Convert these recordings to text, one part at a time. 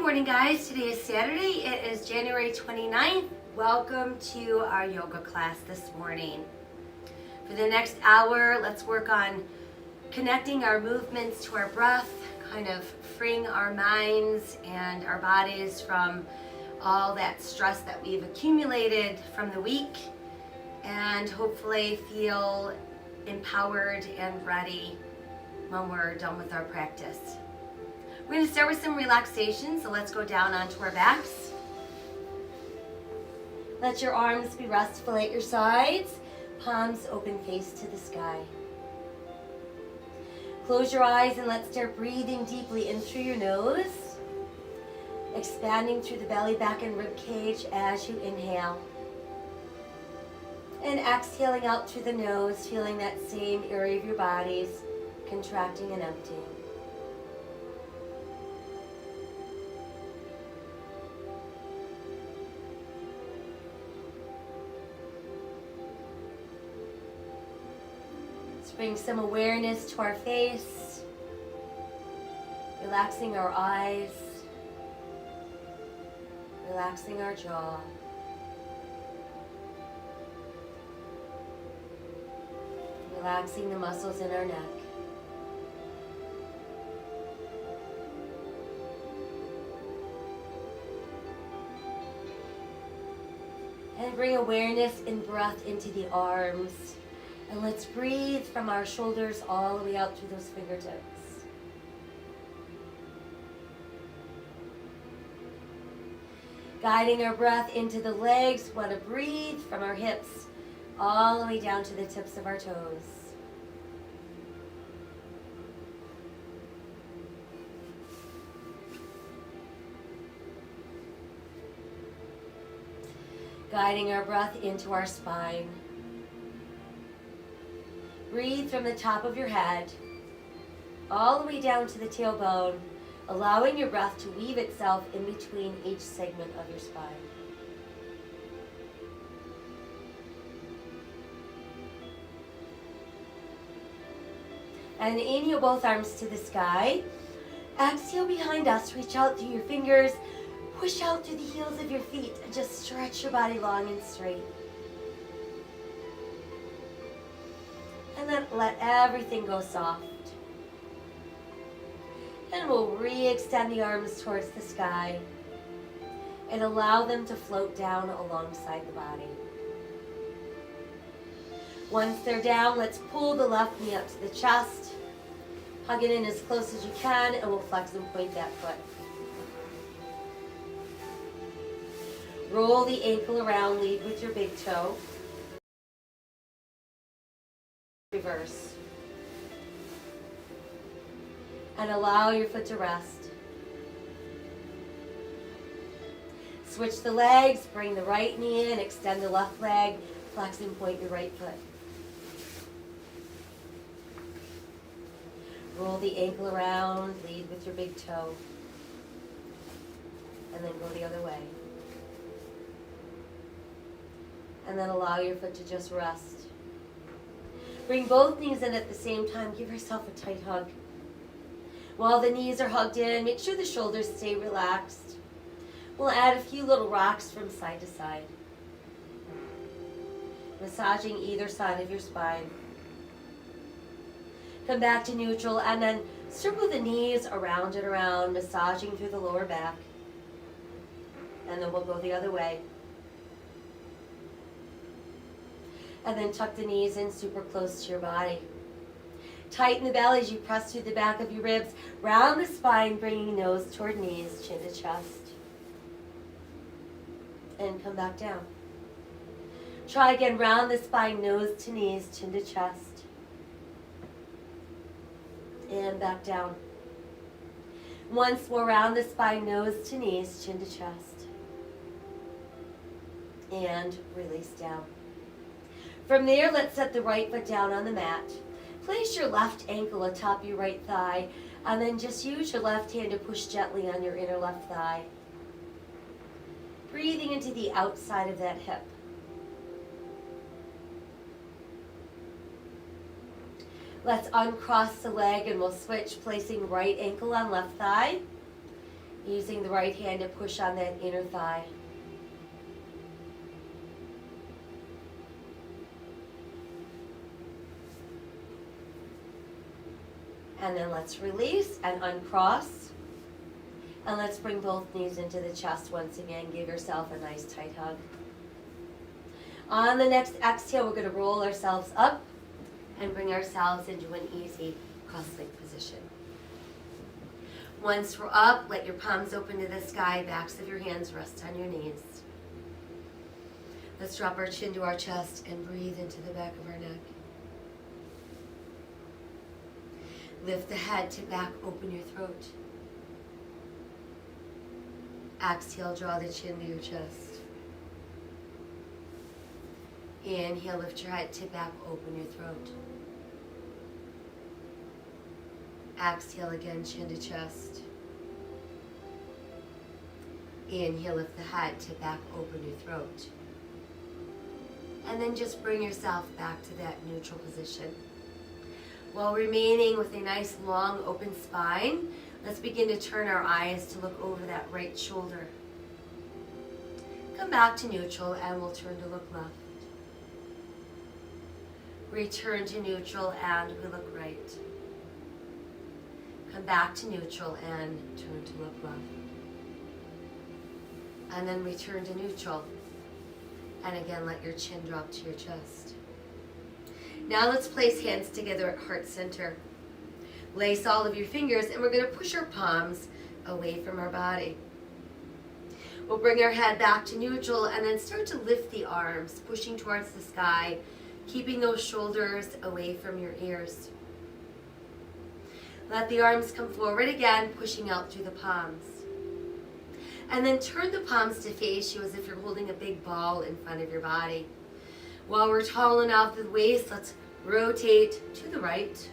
morning, guys. Today is Saturday. It is January 29th. Welcome to our yoga class this morning. For the next hour, let's work on connecting our movements to our breath, kind of freeing our minds and our bodies from all that stress that we've accumulated from the week, and hopefully feel empowered and ready when we're done with our practice. We're going to start with some relaxation, so let's go down onto our backs. Let your arms be restful at your sides, palms open face to the sky. Close your eyes and let's start breathing deeply in through your nose, expanding through the belly, back, and rib cage as you inhale. And exhaling out through the nose, feeling that same area of your bodies contracting and emptying. Bring some awareness to our face, relaxing our eyes, relaxing our jaw, relaxing the muscles in our neck. And bring awareness and breath into the arms. And let's breathe from our shoulders all the way out through those fingertips. Guiding our breath into the legs, we want to breathe from our hips all the way down to the tips of our toes. Guiding our breath into our spine. Breathe from the top of your head, all the way down to the tailbone, allowing your breath to weave itself in between each segment of your spine. And inhale both arms to the sky. Exhale behind us, reach out through your fingers, push out through the heels of your feet, and just stretch your body long and straight. And then let everything go soft. And we'll re-extend the arms towards the sky and allow them to float down alongside the body. Once they're down, let's pull the left knee up to the chest. Hug it in as close as you can, and we'll flex and point that foot. Roll the ankle around, lead with your big toe. Reverse. And allow your foot to rest. Switch the legs, bring the right knee in, extend the left leg, flex and point your right foot. Roll the ankle around, lead with your big toe. And then go the other way. And then allow your foot to just rest. Bring both knees in at the same time. Give yourself a tight hug. While the knees are hugged in, make sure the shoulders stay relaxed. We'll add a few little rocks from side to side. Massaging either side of your spine. Come back to neutral and then circle the knees around and around, massaging through the lower back. And then we'll go the other way. And then tuck the knees in super close to your body. Tighten the belly as you press through the back of your ribs. Round the spine, bringing nose toward knees, chin to chest. And come back down. Try again, round the spine, nose to knees, chin to chest. And back down. Once more, round the spine, nose to knees, chin to chest. And release down. From there, let's set the right foot down on the mat. Place your left ankle atop your right thigh, and then just use your left hand to push gently on your inner left thigh. Breathing into the outside of that hip. Let's uncross the leg and we'll switch, placing right ankle on left thigh Using the right hand to push on that inner thigh. And then let's release and uncross. And let's bring both knees into the chest once again. Give yourself a nice tight hug. On the next exhale, we're going to roll ourselves up and bring ourselves into an easy cross-legged position. Once we're up, let your palms open to the sky, backs of your hands rest on your knees. Let's drop our chin to our chest and breathe into the back of our neck. Lift the head, tip back, open your throat. Exhale, draw the chin to your chest. Inhale, lift your head, tip back, open your throat. Exhale again, chin to chest. Inhale, lift the head, tip back, open your throat. And then just bring yourself back to that neutral position. While remaining with a nice long open spine, let's begin to turn our eyes to look over that right shoulder. Come back to neutral and we'll turn to look left. Return to neutral and we look right. Come back to neutral and turn to look left. And then return to neutral. And again, let your chin drop to your chest. Now let's place hands together at heart center. Lace all of your fingers and we're going to push our palms away from our body. We'll bring our head back to neutral and then start to lift the arms, pushing towards the sky, keeping those shoulders away from your ears. Let the arms come forward again, pushing out through the palms. And then turn the palms to face you as if you're holding a big ball in front of your body. While we're tall enough at the waist, let's rotate to the right.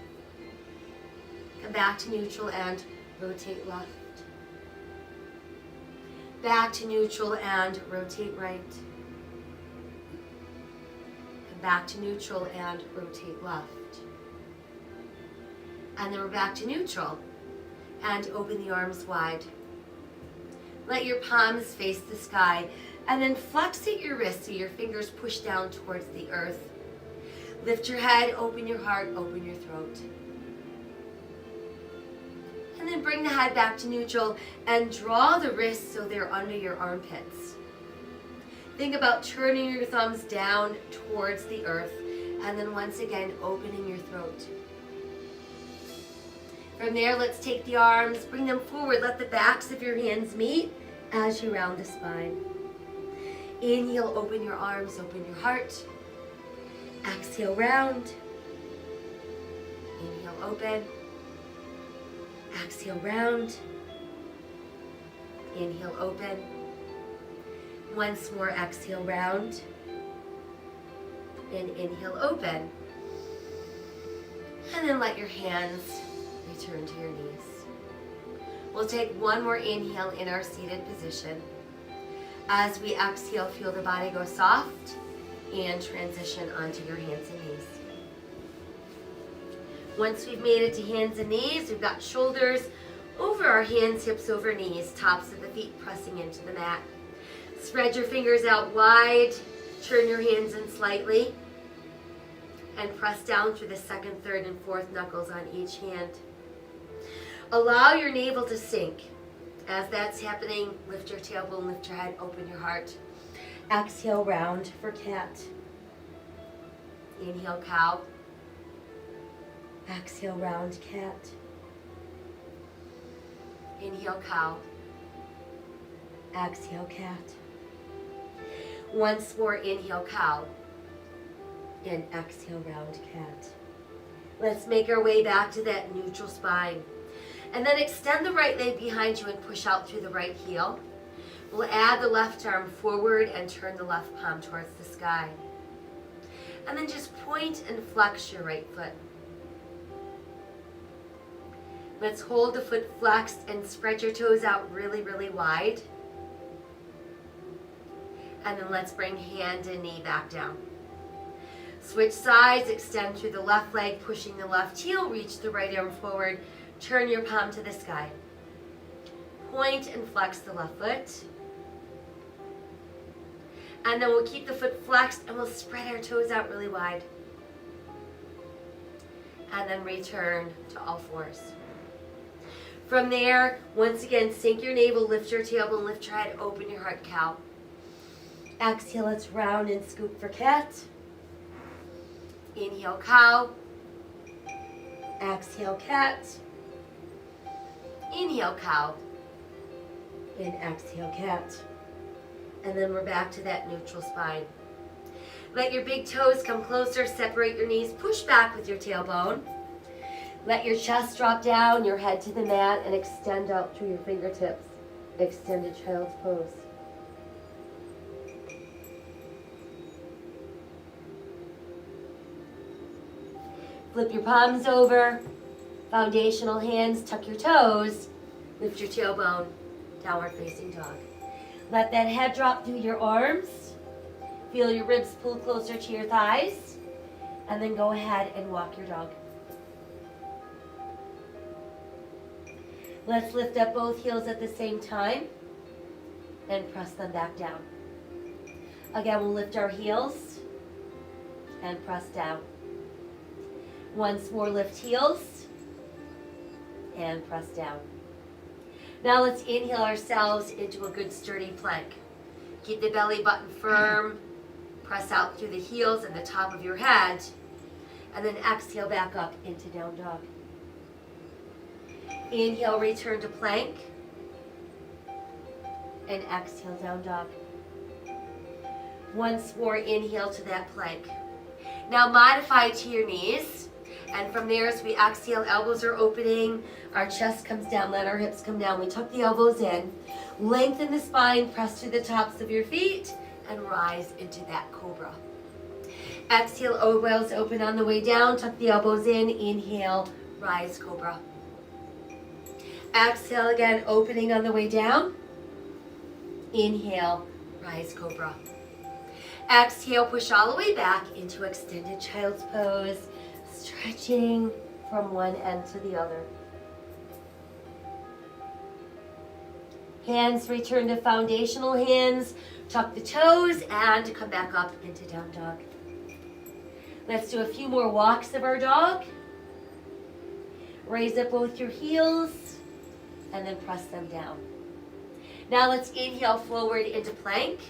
Come back to neutral and rotate left. Back to neutral and rotate right. Come back to neutral and rotate left. And then we're back to neutral and open the arms wide. Let your palms face the sky and then flexate your wrists so your fingers push down towards the earth. Lift your head, open your heart, open your throat. And then bring the head back to neutral and draw the wrists so they're under your armpits. Think about turning your thumbs down towards the earth and then once again opening your throat. From there, let's take the arms, bring them forward, let the backs of your hands meet as you round the spine. Inhale, open your arms, open your heart. Exhale, round. Inhale, open. Exhale, round. Inhale, open. Once more, exhale, round. And inhale, open. And then let your hands return to your knees. We'll take one more inhale in our seated position. As we exhale, feel the body go soft and transition onto your hands and knees. Once we've made it to hands and knees, we've got shoulders over our hands, hips over knees, tops of the feet pressing into the mat. Spread your fingers out wide, turn your hands in slightly, and press down through the second, third, and fourth knuckles on each hand. Allow your navel to sink. As that's happening, lift your tailbone, lift your head, open your heart. Exhale, round for cat. Inhale, cow. Exhale, round cat. Inhale, cow. Exhale, cat. Once more, inhale, cow. And exhale, round cat. Let's make our way back to that neutral spine. And then extend the right leg behind you and push out through the right heel. We'll add the left arm forward and turn the left palm towards the sky. And then just point and flex your right foot. Let's hold the foot flexed and spread your toes out really, really wide. And then let's bring hand and knee back down. Switch sides, extend through the left leg, pushing the left heel, reach the right arm forward. Turn your palm to the sky. point and flex the left foot. And then we'll keep the foot flexed and we'll spread our toes out really wide. And then return to all fours. From there, once again, sink your navel, lift your tailbone, lift your head, open your heart, cow. Exhale, let's round and scoop for cat. Inhale, cow. Exhale, cat. Inhale, cow. And exhale, cat. And then we're back to that neutral spine. Let your big toes come closer, separate your knees, push back with your tailbone. Let your chest drop down, your head to the mat, and extend out through your fingertips. Extended child's pose. Flip your palms over, foundational hands, tuck your toes, lift your tailbone, downward facing dog. Let that head drop through your arms. Feel your ribs pull closer to your thighs. And then go ahead and walk your dog. Let's lift up both heels at the same time and press them back down. Again, we'll lift our heels and press down. Once more, lift heels and press down. Now let's inhale ourselves into a good sturdy plank. Keep the belly button firm. Press out through the heels and the top of your head. And then exhale back up into down dog. Inhale, return to plank. And exhale, down dog. Once more, inhale to that plank. Now modify to your knees. And from there, as we exhale, elbows are opening, our chest comes down, let our hips come down. We tuck the elbows in, lengthen the spine, press to the tops of your feet, and rise into that cobra. Exhale, elbows open on the way down, tuck the elbows in, inhale, rise cobra. Exhale again, opening on the way down. Inhale, rise cobra. Exhale, push all the way back into extended child's pose. Stretching from one end to the other. Hands return to foundational hands. Tuck the toes and come back up into down dog. Let's do a few more walks of our dog. Raise up both your heels and then press them down. Now let's inhale forward into plank.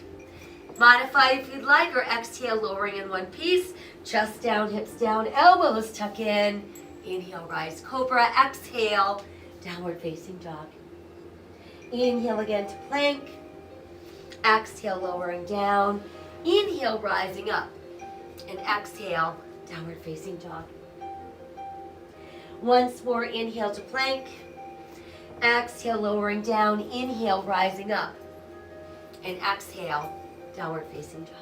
Modify if you'd like, or exhale, lowering in one piece. Chest down, hips down, elbows tuck in. Inhale, rise cobra. Exhale, downward facing dog. Inhale again to plank. Exhale, lowering down. Inhale, rising up. And exhale, downward facing dog. Once more, inhale to plank. Exhale, lowering down. Inhale, rising up. And exhale, downward facing dog.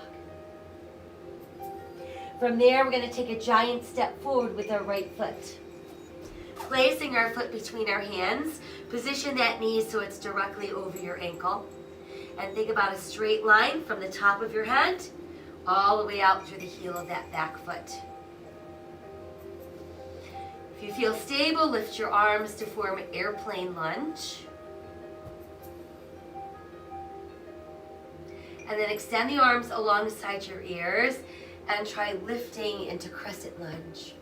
From there, we're going to take a giant step forward with our right foot. Placing our foot between our hands, position that knee so it's directly over your ankle. And think about a straight line from the top of your head all the way out through the heel of that back foot. If you feel stable, lift your arms to form an airplane lunge. And then extend the arms alongside your ears and try lifting into crescent lunge.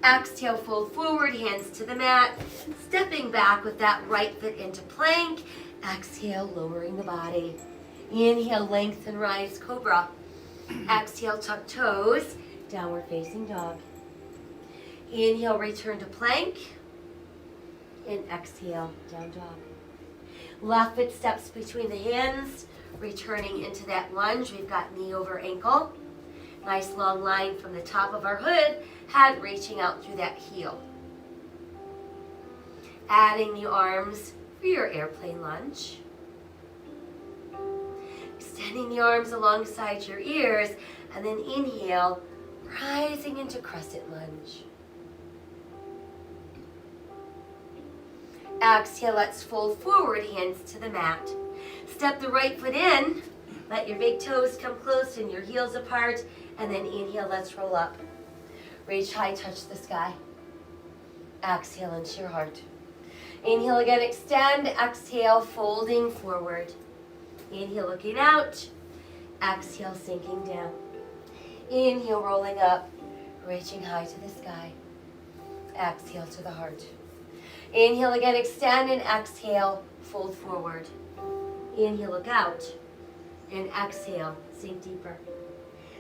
Exhale, fold forward, hands to the mat, stepping back with that right foot into plank. Exhale, lowering the body. Inhale, lengthen, rise, cobra. Exhale, tuck toes, downward facing dog. Inhale, return to plank. And exhale, down dog. Left foot steps between the hands, returning into that lunge. We've got knee over ankle. Nice long line from the top of our hood, head reaching out through that heel. Adding the arms for your airplane lunge. Extending the arms alongside your ears, and then inhale, rising into crescent lunge. Exhale, let's fold forward, hands to the mat. Step the right foot in, let your big toes come close and your heels apart, and then inhale, let's roll up. Reach high, touch the sky. Exhale into your heart. Inhale again, extend. Exhale, folding forward. Inhale, looking out. Exhale, sinking down. Inhale, rolling up, reaching high to the sky. Exhale to the heart. Inhale again, extend, and exhale, fold forward. Inhale, look out, and exhale, sink deeper.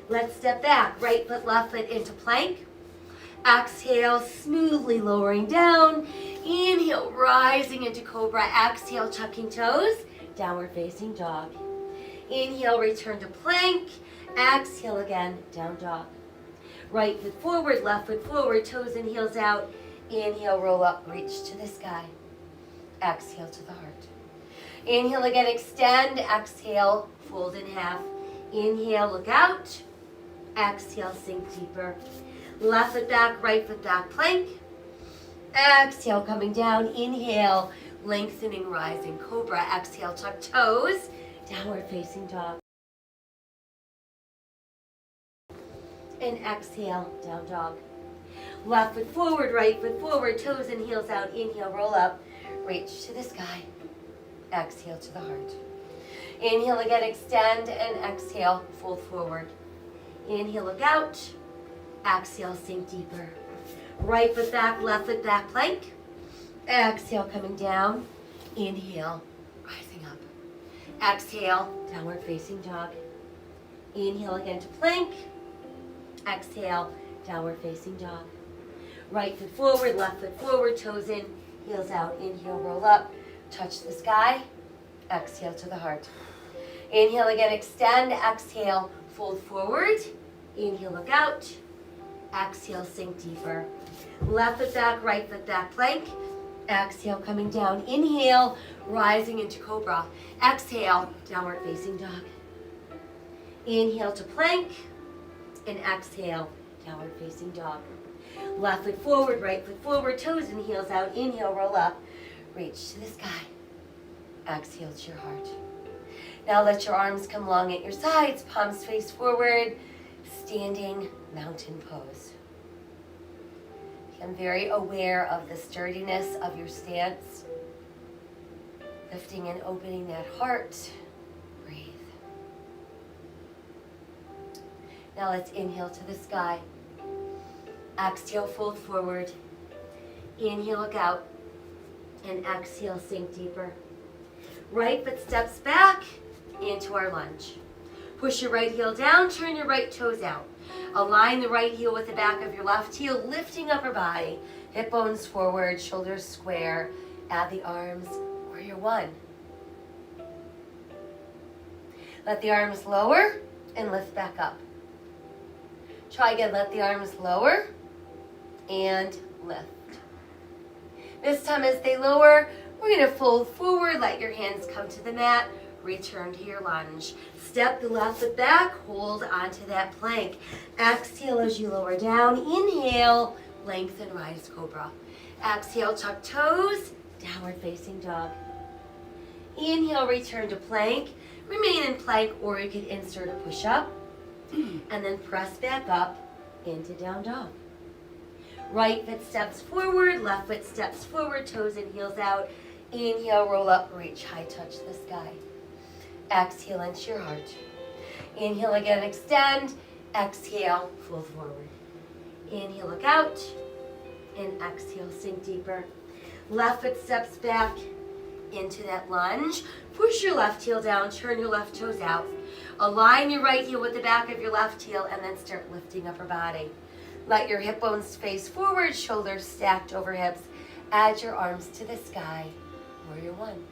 Let's step back, right foot, left foot into plank. Exhale, smoothly lowering down. Inhale, rising into cobra. Exhale, tucking toes, downward facing dog. Inhale, return to plank. Exhale again, down dog. Right foot forward, left foot forward, toes and heels out. Inhale, roll up, reach to the sky. Exhale to the heart. Inhale again, extend. Exhale, fold in half. Inhale, look out. Exhale, sink deeper. Left foot back, right foot back, plank. Exhale, coming down. Inhale, lengthening, rising, cobra. Exhale, tuck toes, downward facing dog. And exhale, down dog. Left foot forward, right foot forward, toes and heels out. Inhale, roll up, reach to the sky. Exhale to the heart. Inhale again, extend, and exhale, fold forward. Inhale, look out. Exhale, sink deeper. Right foot back, left foot back, plank. Exhale, coming down. Inhale, rising up. Exhale, downward facing dog. Inhale again to plank. Exhale, downward facing dog. Right foot forward, left foot forward, toes in, heels out. Inhale, roll up, touch the sky. Exhale to the heart. Inhale again, extend. Exhale, fold forward. Inhale, look out. Exhale, sink deeper. Left foot back, right foot back, plank. Exhale, coming down. Inhale, rising into cobra. Exhale, downward facing dog. Inhale to plank. And exhale, downward facing dog. Left foot forward, right foot forward, toes and heels out. Inhale, roll up, reach to the sky. Exhale to your heart. Now let your arms come long at your sides, palms face forward, standing mountain pose. Become very aware of the sturdiness of your stance. Lifting and opening that heart. Breathe. Now let's inhale to the sky. Exhale, fold forward. Inhale, look out. And exhale, sink deeper. Right foot steps back into our lunge. Push your right heel down, turn your right toes out. Align the right heel with the back of your left heel, lifting upper body. Hip bones forward, shoulders square. Add the arms, warrior one. Let the arms lower and lift back up. Try again, let the arms lower and lift. This time as they lower, we're going to fold forward, let your hands come to the mat, return to your lunge. Step the left foot back, hold onto that plank. Exhale as you lower down. Inhale, lengthen, rise cobra. Exhale, tuck toes, downward facing dog. Inhale, return to plank. Remain in plank, or you could insert a push-up. And then press back up into down dog. Right foot steps forward, left foot steps forward, toes and heels out. Inhale, roll up, reach high, touch the sky. Exhale into your heart. Inhale again, extend. Exhale, fold forward. Inhale, look out. And exhale, sink deeper. Left foot steps back into that lunge. Push your left heel down, turn your left toes out. Align your right heel with the back of your left heel and then start lifting upper body. Let your hip bones face forward, shoulders stacked over hips. Add your arms to the sky, warrior one.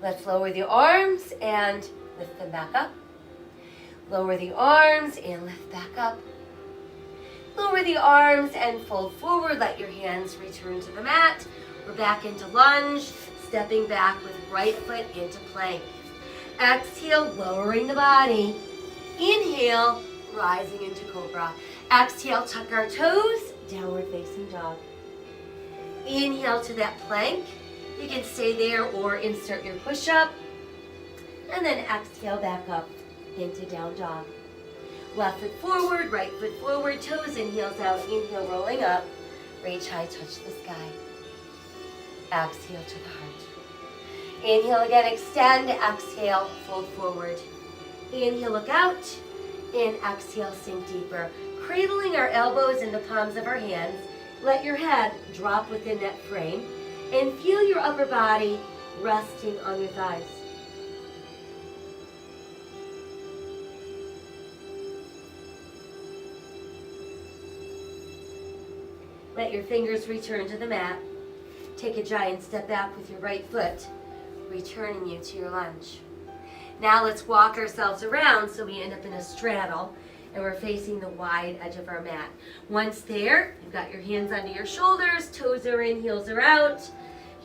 Let's lower the arms and lift them back up. Lower the arms and lift back up. Lower the arms and fold forward. Let your hands return to the mat. We're back into lunge, stepping back with right foot into plank. Exhale, lowering the body. Inhale, rising into cobra. Exhale, tuck our toes, downward facing dog. Inhale to that plank. You can stay there or insert your push-up. And then exhale back up into down dog. Left foot forward, right foot forward, toes and heels out. Inhale, rolling up. Reach high, touch the sky. Exhale to the heart. Inhale again, extend. Exhale, fold forward. Inhale, look out. And exhale, sink deeper. Cradling our elbows in the palms of our hands. Let your head drop within that frame. And feel your upper body resting on your thighs. Let your fingers return to the mat. Take a giant step back with your right foot, returning you to your lunge. Now let's walk ourselves around so we end up in a straddle and we're facing the wide edge of our mat. Once there, you've got your hands under your shoulders, toes are in, heels are out.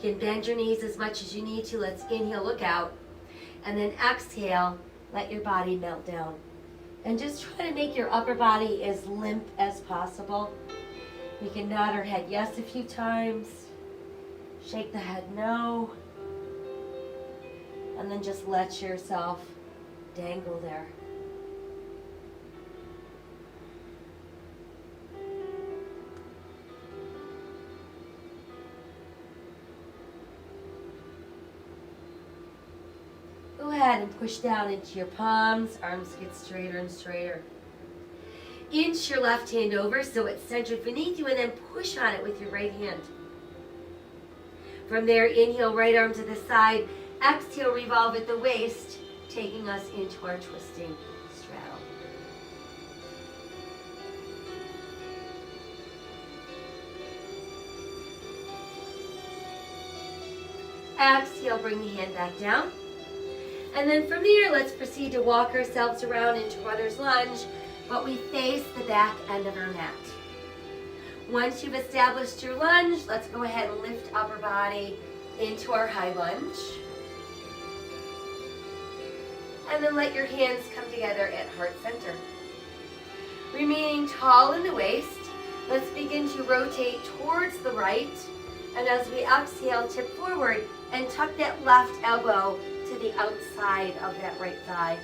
You can bend your knees as much as you need to. Let's inhale, look out. And then exhale, let your body melt down. And just try to make your upper body as limp as possible. We can nod our head yes a few times. Shake the head no. And then just let yourself dangle there. Go ahead and push down into your palms. Arms get straighter and straighter. Inch your left hand over so it's centered beneath you and then push on it with your right hand. From there, inhale, right arm to the side. Exhale, revolve at the waist, taking us into our twisting straddle. Exhale, bring the hand back down. And then from there, let's proceed to walk ourselves around into runner's lunge, but we face the back end of our mat. Once you've established your lunge, let's go ahead and lift upper body into our high lunge. And then let your hands come together at heart center. Remaining tall in the waist, let's begin to rotate towards the right. And as we exhale, tip forward and tuck that left elbow to the outside of that right thigh.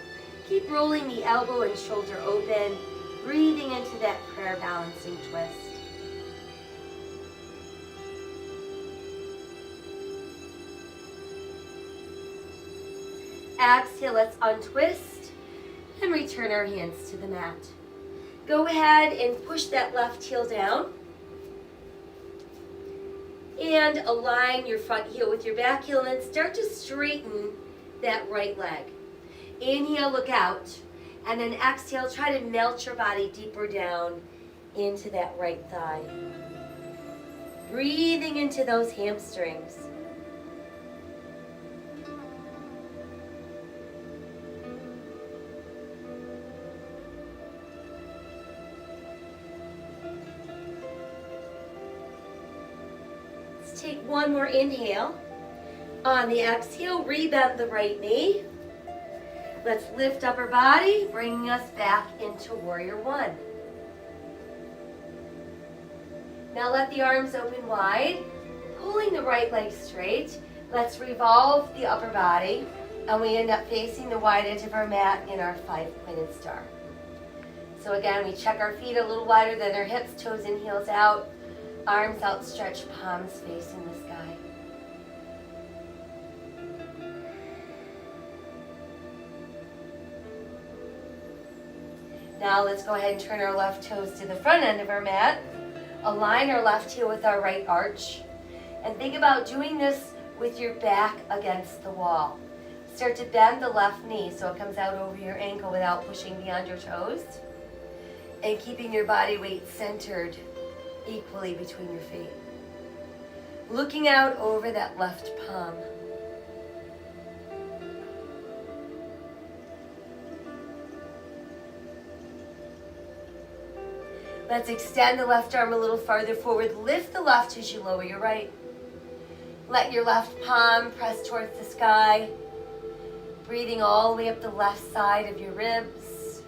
Keep rolling the elbow and shoulder open, breathing into that prayer balancing twist. Exhale, let's untwist and return our hands to the mat. Go ahead and push that left heel down. And align your front heel with your back heel and then start to straighten that right leg. Inhale, look out. And then exhale, try to melt your body deeper down into that right thigh. Breathing into those hamstrings. Let's take one more inhale. On the exhale, rebend the right knee. Let's lift up our body, bringing us back into Warrior One. Now let the arms open wide, pulling the right leg straight. Let's revolve the upper body, and we end up facing the wide edge of our mat in our 5-pointed star. So again, we check our feet a little wider than our hips, toes and heels out, arms outstretched, palms facing the sky. Now let's go ahead and turn our left toes to the front end of our mat. Align our left heel with our right arch. And think about doing this with your back against the wall. Start to bend the left knee so it comes out over your ankle without pushing beyond your toes. And keeping your body weight centered equally between your feet. Looking out over that left palm. Let's extend the left arm a little farther forward. Lift the left as you lower your right. Let your left palm press towards the sky. Breathing all the way up the left side of your ribs.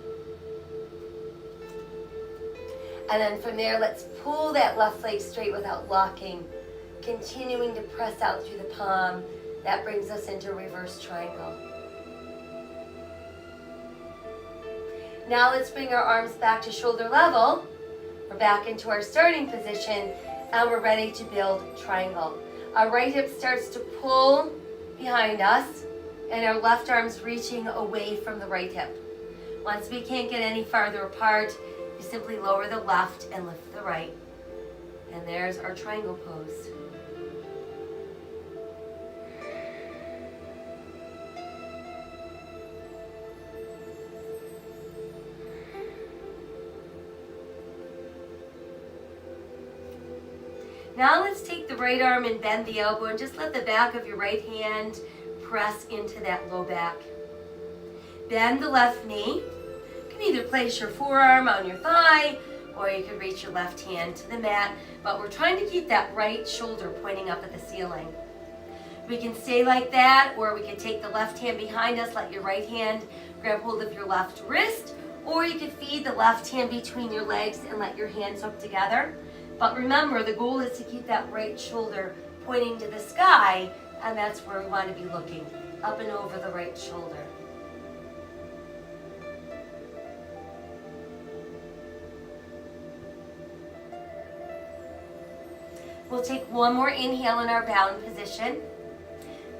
And then from there, let's pull that left leg straight without locking. Continuing to press out through the palm. That brings us into reverse triangle. Now let's bring our arms back to shoulder level. We're back into our starting position and we're ready to build triangle. Our right hip starts to pull behind us and our left arm's reaching away from the right hip. Once we can't get any farther apart, you simply lower the left and lift the right. And there's our triangle pose. Now let's take the right arm and bend the elbow and just let the back of your right hand press into that low back. Bend the left knee. You can either place your forearm on your thigh or you can reach your left hand to the mat, but we're trying to keep that right shoulder pointing up at the ceiling. We can stay like that, or we can take the left hand behind us, let your right hand grab hold of your left wrist, or you can feed the left hand between your legs and let your hands hook together. But remember, the goal is to keep that right shoulder pointing to the sky, and that's where we want to be looking, up and over the right shoulder. We'll take one more inhale in our bound position.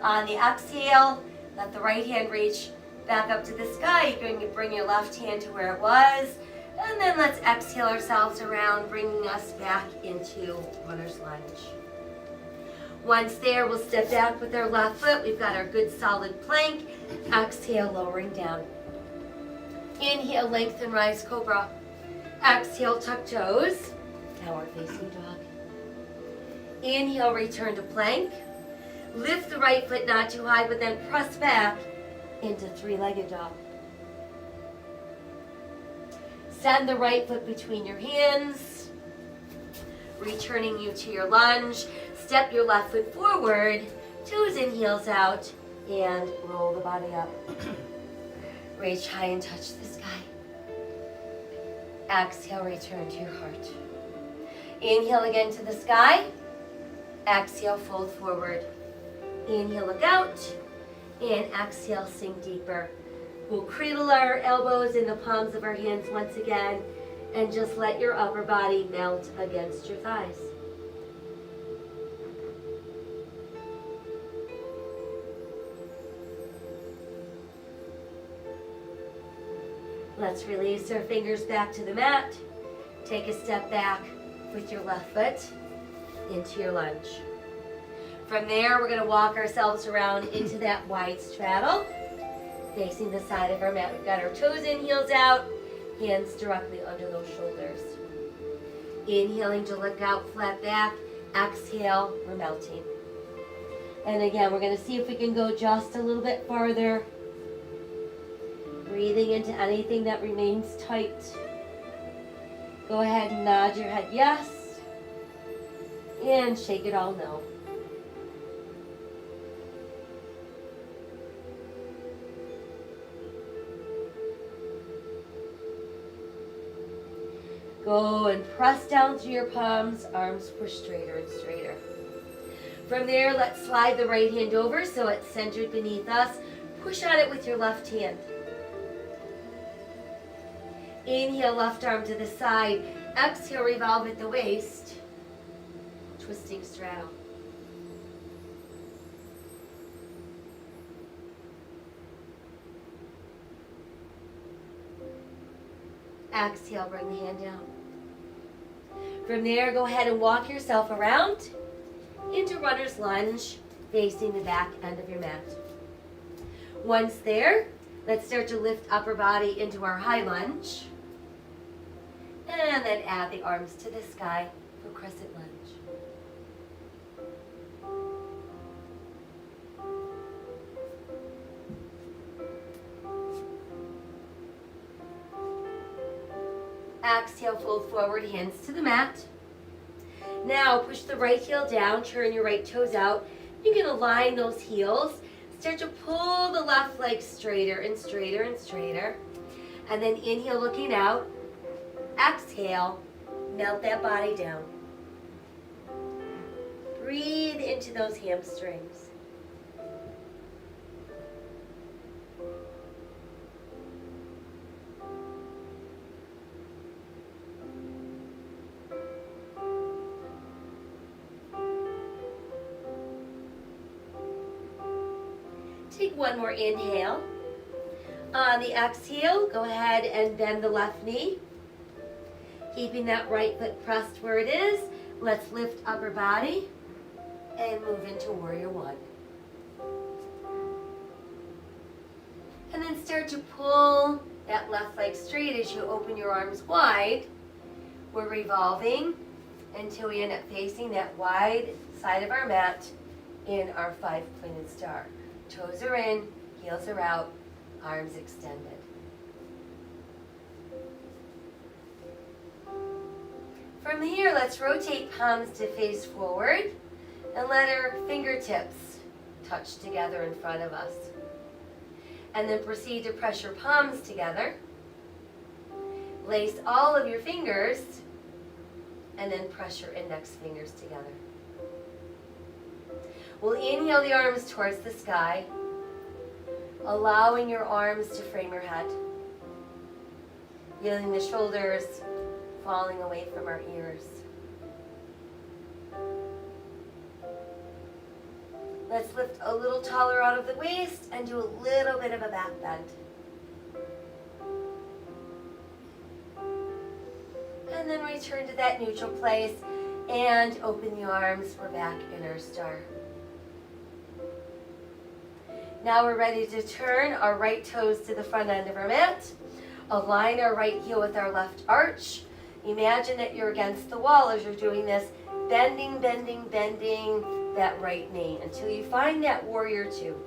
On the exhale, let the right hand reach back up to the sky. You're going to bring your left hand to where it was. And then let's exhale ourselves around, bringing us back into runner's lunge. Once there, we'll step back with our left foot. We've got our good solid plank. Exhale, lowering down. Inhale, lengthen, rise, cobra. Exhale, tuck toes. Downward facing dog. Inhale, return to plank. Lift the right foot not too high, but then press back into three-legged dog. Send the right foot between your hands, returning you to your lunge. Step your left foot forward, toes in, heels out, and roll the body up. Reach high and touch the sky. Exhale, return to your heart. Inhale again to the sky. Exhale, fold forward. Inhale, look out. And exhale, sink deeper. We'll cradle our elbows in the palms of our hands once again and just let your upper body melt against your thighs. Let's release our fingers back to the mat. Take a step back with your left foot into your lunge. From there, we're going to walk ourselves around into that wide straddle, facing the side of our mat. We've got our toes in, heels out, hands directly under those shoulders. Inhaling to look out, flat back. Exhale, we're melting. And again, we're going to see if we can go just a little bit farther. Breathing into anything that remains tight. Go ahead and nod your head yes. And shake it all no. Go and press down through your palms, arms push straighter and straighter. From there, let's slide the right hand over so it's centered beneath us. Push on it with your left hand. Inhale, left arm to the side. Exhale, revolve at the waist. Twisting straddle. Exhale, bring the hand down. From there, go ahead and walk yourself around into runner's lunge, facing the back end of your mat. Once there, let's start to lift upper body into our high lunge. And then add the arms to the sky for crescent lunge. Exhale, fold forward, hands to the mat. Now push the right heel down, turn your right toes out. You can align those heels. Start to pull the left leg straighter and straighter and straighter. And then inhale, looking out. Exhale, melt that body down. Breathe into those hamstrings. One more inhale. On the exhale, go ahead and bend the left knee. Keeping that right foot pressed where it is. Let's lift upper body and move into warrior one. And then start to pull that left leg straight as you open your arms wide. We're revolving until we end up facing that wide side of our mat in our 5-pointed star. Toes are in, heels are out, arms extended. From here, let's rotate palms to face forward and let our fingertips touch together in front of us. And then proceed to press your palms together. Lace all of your fingers and then press your index fingers together. We'll inhale the arms towards the sky, allowing your arms to frame your head. Feeling the shoulders falling away from our ears. Let's lift a little taller out of the waist and do a little bit of a back bend. And then return to that neutral place and open the arms. We're back in our star. Now we're ready to turn our right toes to the front end of our mat. Align our right heel with our left arch. Imagine that you're against the wall as you're doing this, bending, bending, bending that right knee until you find that warrior two.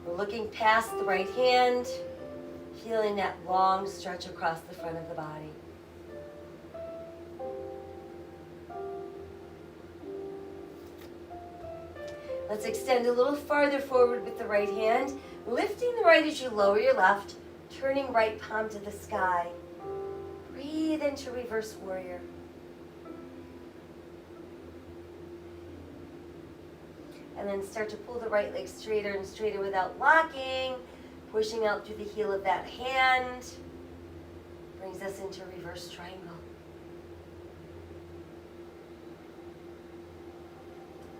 We're looking past the right hand, feeling that long stretch across the front of the body. Let's extend a little farther forward with the right hand, lifting the right as you lower your left, turning right palm to the sky. Breathe into reverse warrior. And then start to pull the right leg straighter and straighter without locking, pushing out through the heel of that hand. Brings us into reverse triangle.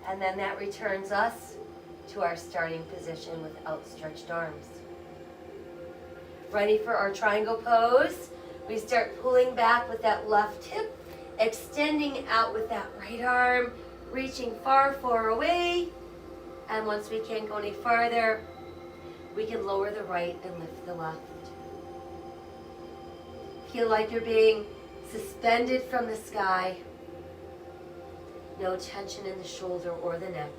And then that returns us to our starting position with outstretched arms. Ready for our triangle pose? We start pulling back with that left hip, extending out with that right arm, reaching far, far away. And once we can't go any farther, we can lower the right and lift the left. Feel like you're being suspended from the sky. No tension in the shoulder or the neck.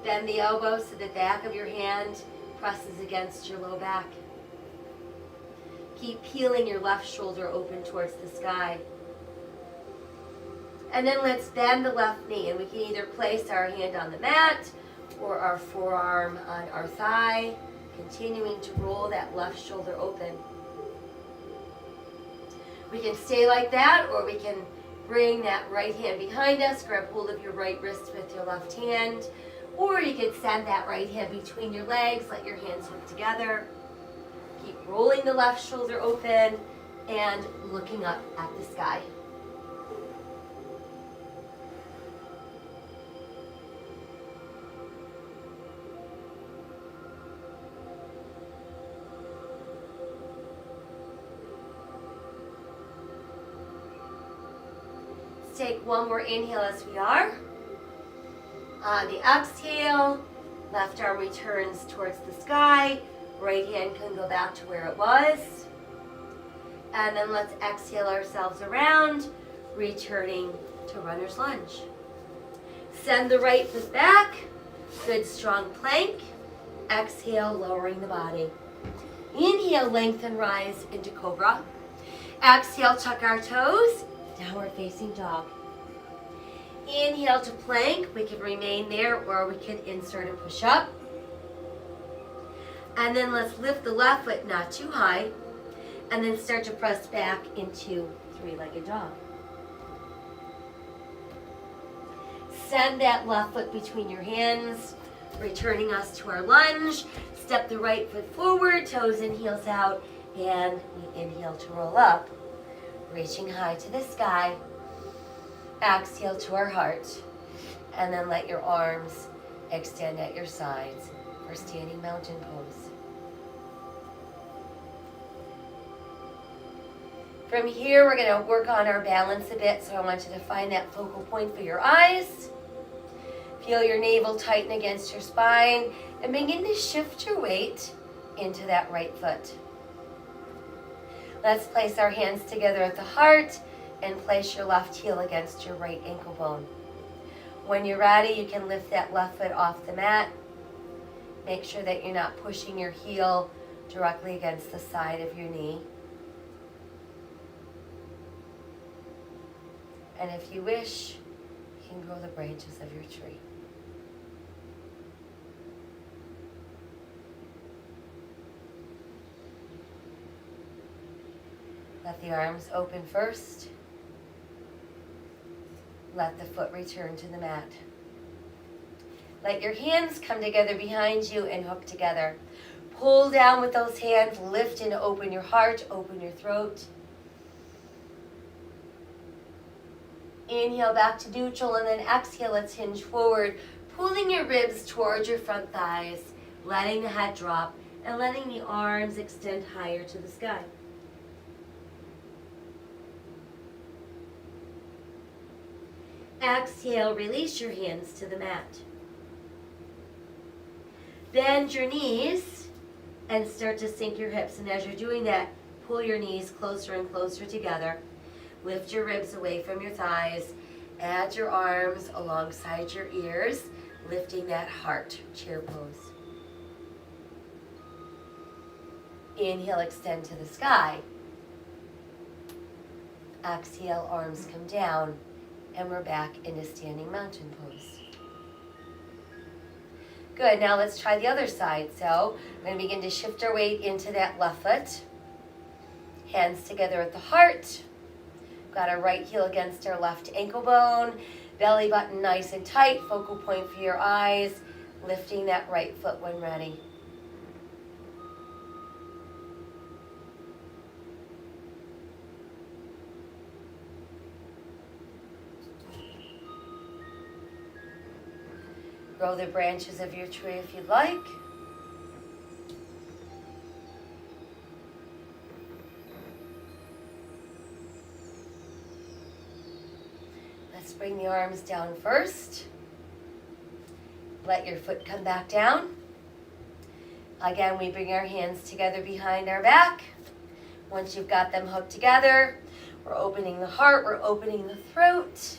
Bend the elbows so the back of your hand presses against your low back. Keep peeling your left shoulder open towards the sky. And then let's bend the left knee, and we can either place our hand on the mat or our forearm on our thigh, continuing to roll that left shoulder open. We can stay like that, or we can bring that right hand behind us, grab hold of your right wrist with your left hand, or you can send that right hand between your legs, let your hands hook together. Keep rolling the left shoulder open and looking up at the sky. Take one more inhale as we are. On the exhale, left arm returns towards the sky. Right hand can go back to where it was. And then let's exhale ourselves around, returning to runner's lunge. Send the right foot back. Good strong plank. Exhale, lowering the body. Inhale, lengthen, rise into cobra. Exhale, tuck our toes. Downward facing dog. Inhale to plank. We can remain there or we can insert a push up. And then let's lift the left foot not too high. And then start to press back into three-legged dog. Send that left foot between your hands, returning us to our lunge. Step the right foot forward, toes and heels out, And we inhale to roll up, reaching high to the sky. Exhale to our heart. And then let your arms extend at your sides for standing mountain pose. From here, we're going to work on our balance a bit, so I want you to find that focal point for your eyes. Feel your navel tighten against your spine, and begin to shift your weight into that right foot. Let's place our hands together at the heart and place your left heel against your right ankle bone. When you're ready, you can lift that left foot off the mat. Make sure that you're not pushing your heel directly against the side of your knee. And if you wish, you can grow the branches of your tree. Let the arms open first. Let the foot return to the mat. Let your hands come together behind you and hook together. Pull down with those hands, lift and open your heart, open your throat. Inhale back to neutral, and then exhale, let's hinge forward, pulling your ribs towards your front thighs, letting the head drop, and letting the arms extend higher to the sky. Exhale, release your hands to the mat. Bend your knees and start to sink your hips. And as you're doing that, pull your knees closer and closer together. Lift your ribs away from your thighs. Add your arms alongside your ears, lifting that heart, chair pose. Inhale, extend to the sky. Exhale, arms come down, and we're back into standing mountain pose. Good, now let's try the other side. So we're going to begin to shift our weight into that left foot. Hands together at the heart. Got our right heel against our left ankle bone. Belly button nice and tight. Focal point for your eyes. Lifting that right foot when ready. Grow the branches of your tree if you'd like. Let's bring the arms down first. Let your foot come back down. Again, we bring our hands together behind our back. Once you've got them hooked together, we're opening the heart, we're opening the throat.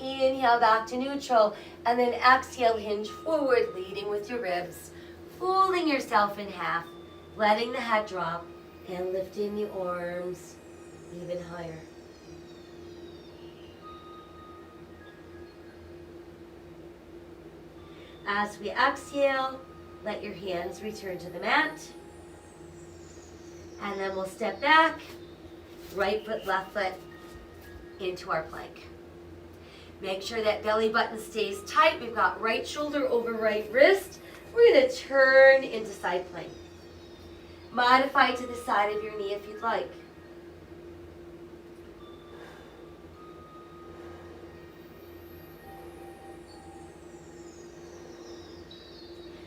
Inhale back to neutral, and then exhale, hinge forward, leading with your ribs, folding yourself in half, letting the head drop, and lifting the arms even higher. As we exhale, let your hands return to the mat, and then we'll step back, right foot, left foot, into our plank. Make sure that belly button stays tight. We've got right shoulder over right wrist. We're going to turn into side plank. Modify to the side of your knee if you'd like.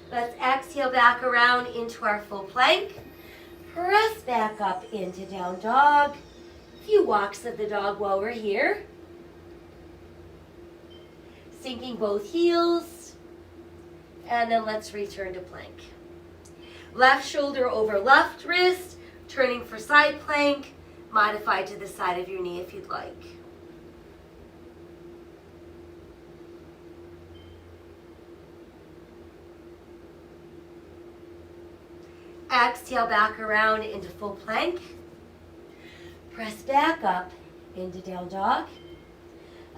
Let's exhale back around into our full plank. Press back up into down dog. A few walks of the dog while we're here. Sinking both heels, and then let's return to plank. Left shoulder over left wrist, turning for side plank, modify to the side of your knee if you'd like. Exhale back around into full plank. Press back up into down dog.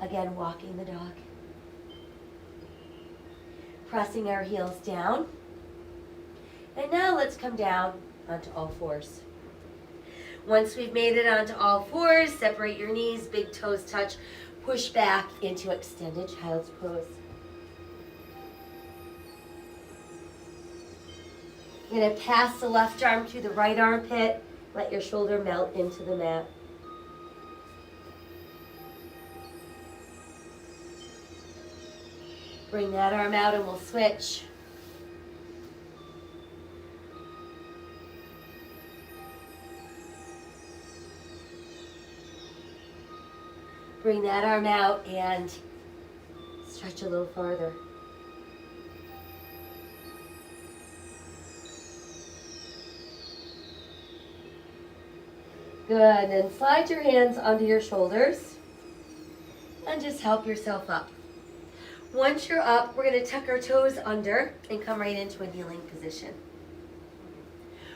Again, walking the dog. Pressing our heels down. And now let's come down onto all fours. Once we've made it onto all fours, separate your knees, big toes touch, push back into extended child's pose. You're going to pass the left arm through the right armpit. Let your shoulder melt into the mat. Bring that arm out and we'll switch. Bring that arm out and stretch a little farther. Good, and slide your hands onto your shoulders and just help yourself up. Once you're up, we're going to tuck our toes under and come right into a kneeling position.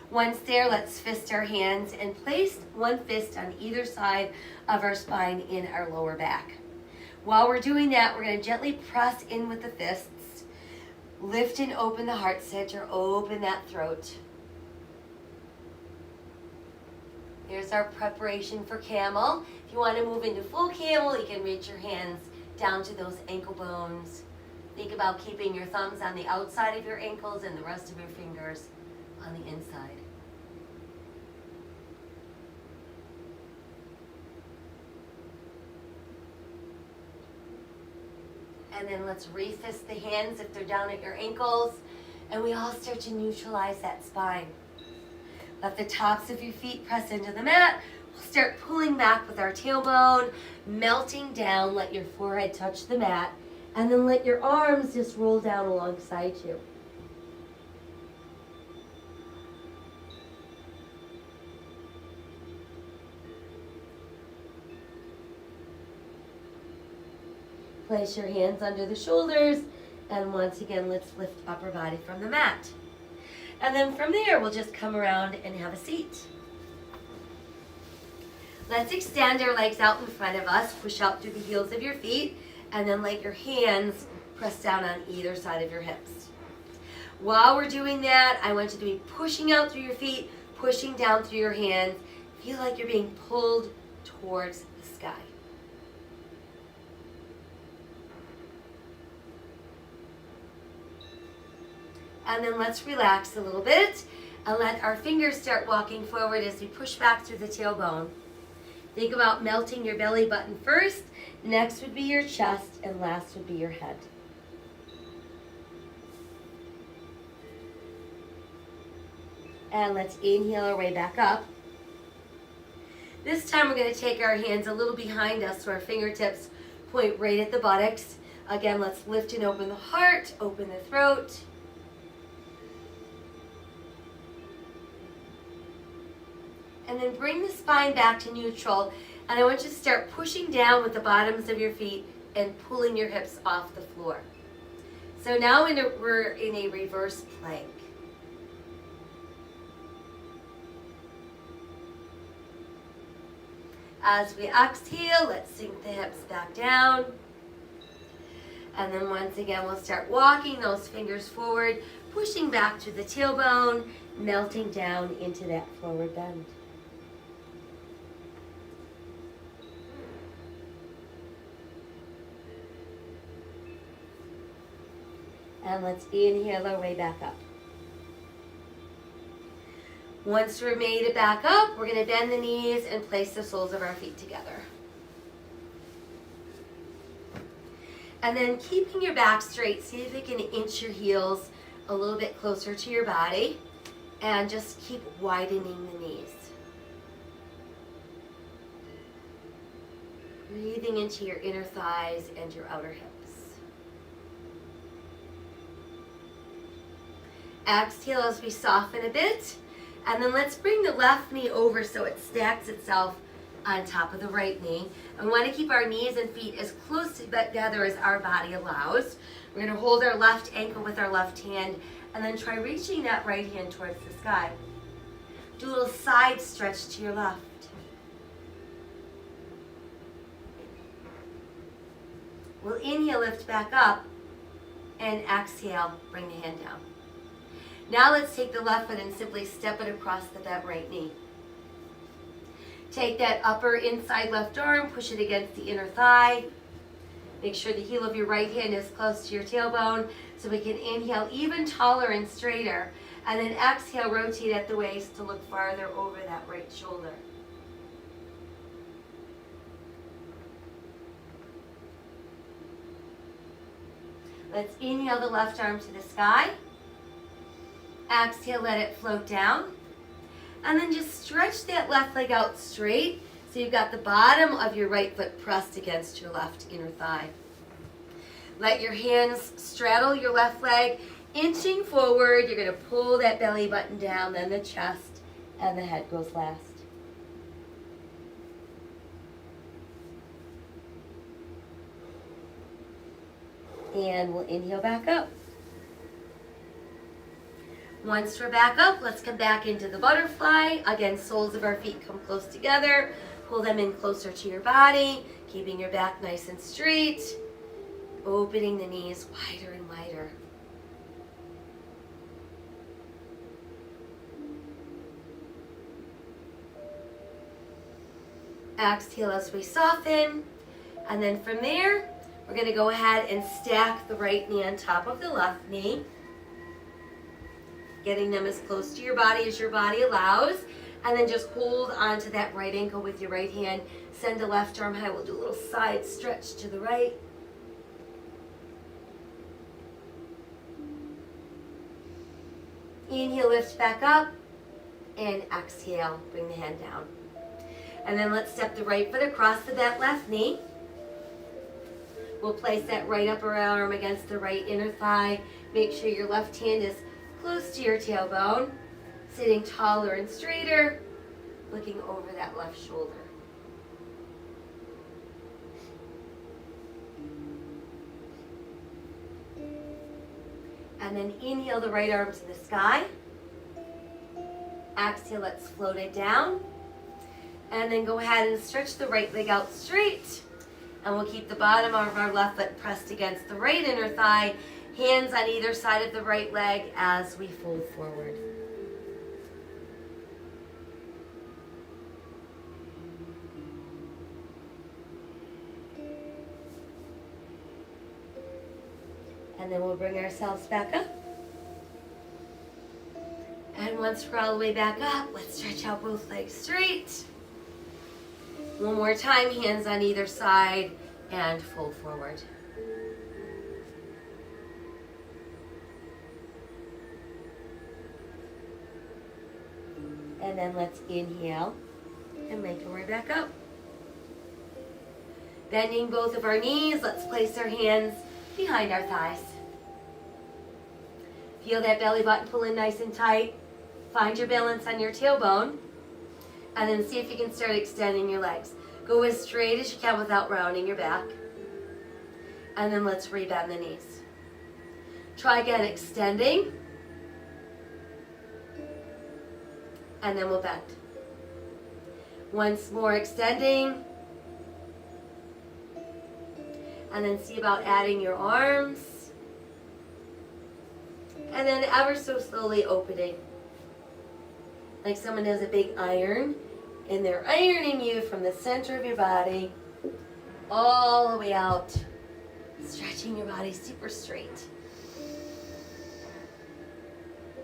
Once there, let's fist our hands and place one fist on either side of our spine in our lower back. While we're doing that, we're going to gently press in with the fists. Lift and open the heart center, open that throat. Here's our preparation for camel. If you want to move into full camel, you can reach your hands down to those ankle bones. Think about keeping your thumbs on the outside of your ankles and the rest of your fingers on the inside. And then let's refist the hands if they're down at your ankles. And we all start to neutralize that spine. Let the tops of your feet press into the mat. We'll start pulling back with our tailbone, melting down. Let your forehead touch the mat. And then let your arms just roll down alongside you. Place your hands under the shoulders, and once again, let's lift upper body from the mat. And then from there, we'll just come around and have a seat. Let's extend our legs out in front of us, push out through the heels of your feet, and then let your hands press down on either side of your hips. While we're doing that, I want you to be pushing out through your feet, pushing down through your hands. Feel like you're being pulled towards the sky. And then let's relax a little bit and let our fingers start walking forward as we push back through the tailbone. Think about melting your belly button first, next would be your chest, and last would be your head. And let's inhale our way back up. This time we're going to take our hands a little behind us so our fingertips point right at the buttocks. Again, let's lift and open the heart, open the throat. And then bring the spine back to neutral. And I want you to start pushing down with the bottoms of your feet and pulling your hips off the floor. So now we're in a reverse plank. As we exhale, let's sink the hips back down. And then once again, we'll start walking those fingers forward, pushing back to the tailbone, melting down into that forward bend. And let's inhale our way back up. Once we're made it back up, we're going to bend the knees and place the soles of our feet together. And then keeping your back straight, see if you can inch your heels a little bit closer to your body and just keep widening the knees. Breathing into your inner thighs and your outer hips. Exhale as we soften a bit. And then let's bring the left knee over so it stacks itself on top of the right knee. And we want to keep our knees and feet as close together as our body allows. We're going to hold our left ankle with our left hand and then try reaching that right hand towards the sky. Do a little side stretch to your left. We'll inhale, lift back up, and exhale, bring the hand down. Now let's take the left foot and simply step it across the bent right knee. Take that upper inside left arm, push it against the inner thigh. Make sure the heel of your right hand is close to your tailbone so we can inhale even taller and straighter. And then exhale, rotate at the waist to look farther over that right shoulder. Let's inhale the left arm to the sky. Exhale, let it float down. And then just stretch that left leg out straight so you've got the bottom of your right foot pressed against your left inner thigh. Let your hands straddle your left leg, inching forward. You're going to pull that belly button down, then the chest, and the head goes last. And we'll inhale back up. Once we're back up, let's come back into the butterfly. Again, soles of our feet come close together. Pull them in closer to your body, keeping your back nice and straight. Opening the knees wider and wider. Exhale as we soften. And then from there, we're going to go ahead and stack the right knee on top of the left knee. Getting them as close to your body as your body allows. And then just hold onto that right ankle with your right hand. Send the left arm high. We'll do a little side stretch to the right. Inhale, lift back up. And exhale, bring the hand down. And then let's step the right foot across to that left knee. We'll place that right upper arm against the right inner thigh. Make sure your left hand is close to your tailbone. Sitting taller and straighter. Looking over that left shoulder. And then inhale the right arm to the sky. Exhale, let's float it down. And then go ahead and stretch the right leg out straight. And we'll keep the bottom of our left foot pressed against the right inner thigh. Hands on either side of the right leg as we fold forward. And then we'll bring ourselves back up. And once we're all the way back up, let's stretch out both legs straight. One more time, hands on either side and fold forward. And then let's inhale and make our way back up. Bending both of our knees, let's place our hands behind our thighs. Feel that belly button pull in nice and tight. Find your balance on your tailbone. And then see if you can start extending your legs. Go as straight as you can without rounding your back. And then let's rebend the knees. Try again, extending. And then we'll bend. Once more, extending. And then see about adding your arms. And then ever so slowly opening. Like someone has a big iron, and they're ironing you from the center of your body all the way out. Stretching your body super straight.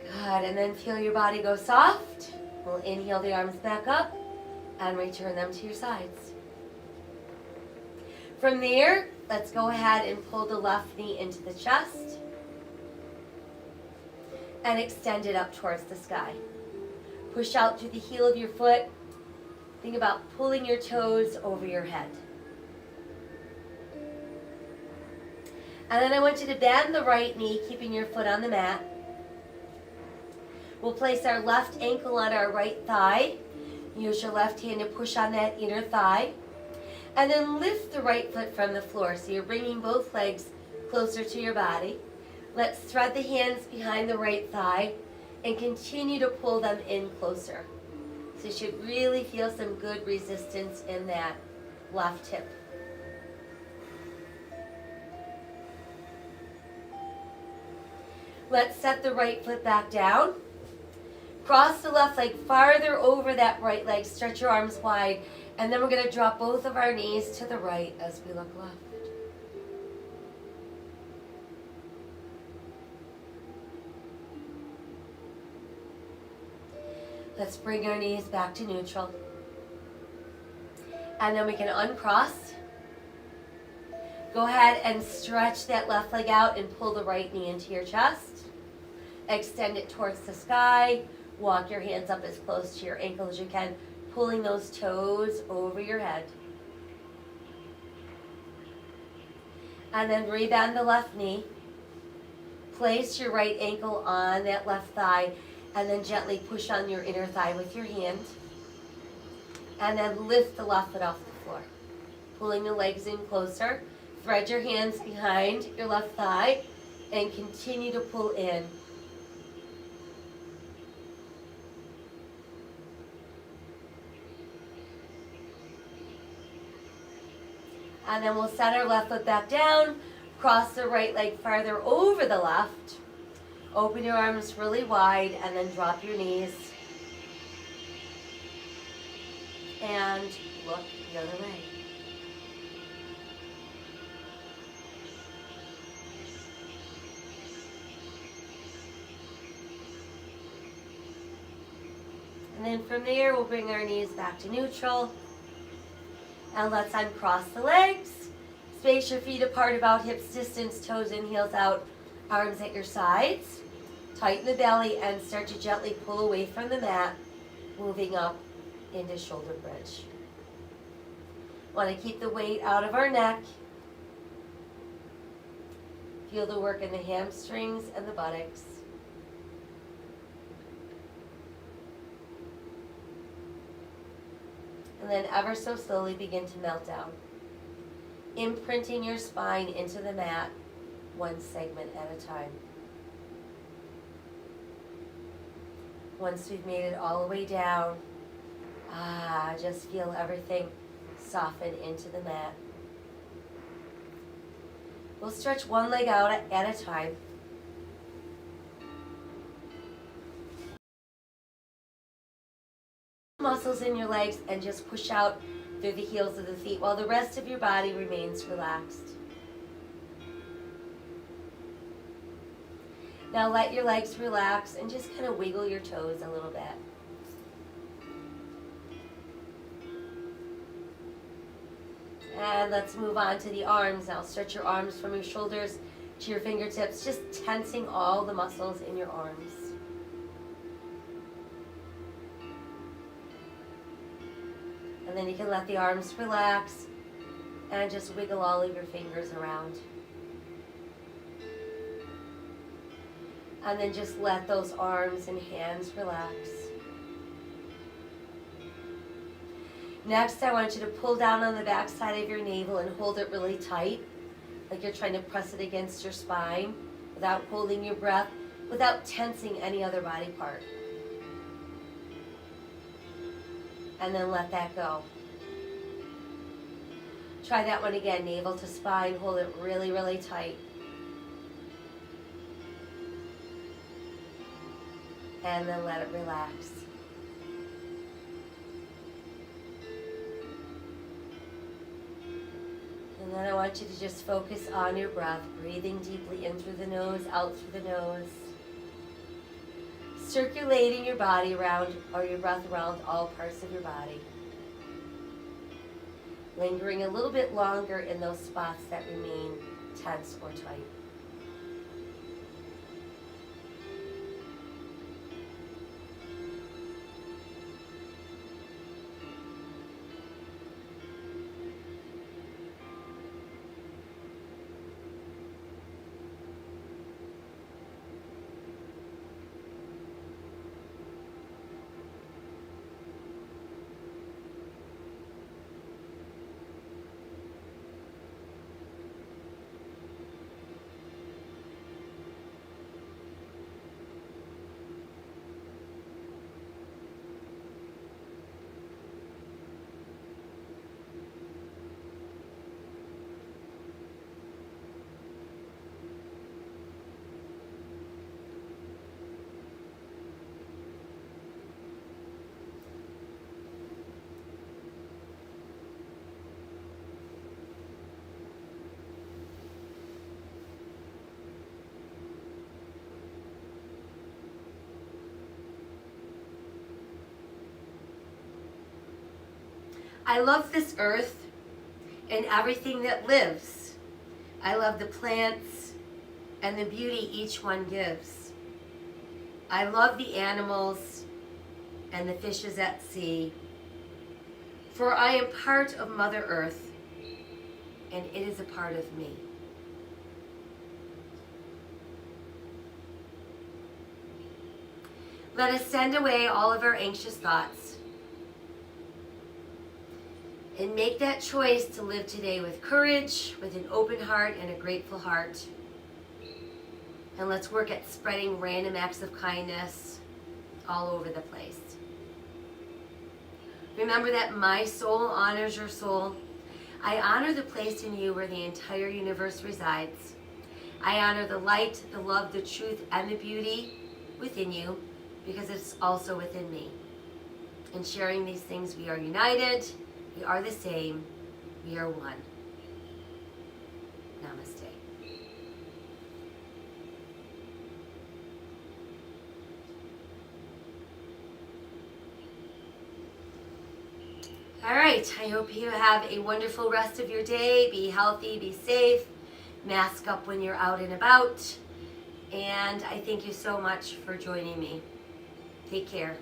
Good, and then feel your body go soft. We'll inhale the arms back up and return them to your sides. From there, let's go ahead and pull the left knee into the chest and extend it up towards the sky. Push out through the heel of your foot. Think about pulling your toes over your head. And then I want you to bend the right knee, keeping your foot on the mat. We'll place our left ankle on our right thigh. Use your left hand to push on that inner thigh. And then lift the right foot from the floor. So you're bringing both legs closer to your body. Let's thread the hands behind the right thigh and continue to pull them in closer. So you should really feel some good resistance in that left hip. Let's set the right foot back down. Cross the left leg farther over that right leg. Stretch your arms wide. And then we're going to drop both of our knees to the right as we look left. Let's bring our knees back to neutral. And then we can uncross. Go ahead and stretch that left leg out and pull the right knee into your chest. Extend it towards the sky. Walk your hands up as close to your ankle as you can, pulling those toes over your head. And then rebend the left knee. Place your right ankle on that left thigh, and then gently push on your inner thigh with your hand. And then lift the left foot off the floor. Pulling the legs in closer. Thread your hands behind your left thigh and continue to pull in. And then we'll set our left foot back down, cross the right leg farther over the left. Open your arms really wide and then drop your knees. And look the other way. And then from there, we'll bring our knees back to neutral. And let's uncross the legs. Space your feet apart about hips distance, toes in, heels out, arms at your sides. Tighten the belly and start to gently pull away from the mat, moving up into shoulder bridge. Want to keep the weight out of our neck. Feel the work in the hamstrings and the buttocks. And then ever so slowly begin to melt down, imprinting your spine into the mat one segment at a time. Once we've made it all the way down, just feel everything soften into the mat. We'll stretch one leg out at a time. Muscles in your legs and just push out through the heels of the feet while the rest of your body remains relaxed. Now let your legs relax and just kind of wiggle your toes a little bit. And let's move on to the arms now. Stretch your arms from your shoulders to your fingertips, just tensing all the muscles in your arms. And then you can let the arms relax and just wiggle all of your fingers around. And then just let those arms and hands relax. Next, I want you to pull down on the back side of your navel and hold it really tight, like you're trying to press it against your spine without holding your breath, without tensing any other body part. And then let that go. Try that one again, navel to spine, hold it really, really tight. And then let it relax. And then I want you to just focus on your breath, breathing deeply in through the nose, out through the nose. Circulating your body around, or your breath around all parts of your body. Lingering a little bit longer in those spots that remain tense or tight. I love this earth and everything that lives. I love the plants and the beauty each one gives. I love the animals and the fishes at sea. For I am part of Mother Earth, and it is a part of me. Let us send away all of our anxious thoughts and make that choice to live today with courage, with an open heart and a grateful heart. And let's work at spreading random acts of kindness all over the place. Remember that my soul honors your soul. I honor the place in you where the entire universe resides. I honor the light, the love, the truth, and the beauty within you, because it's also within me. In sharing these things, we are united, we are the same, we are one. Namaste. All right, I hope you have a wonderful rest of your day. Be healthy, be safe, mask up when you're out and about. And I thank you so much for joining me. Take care.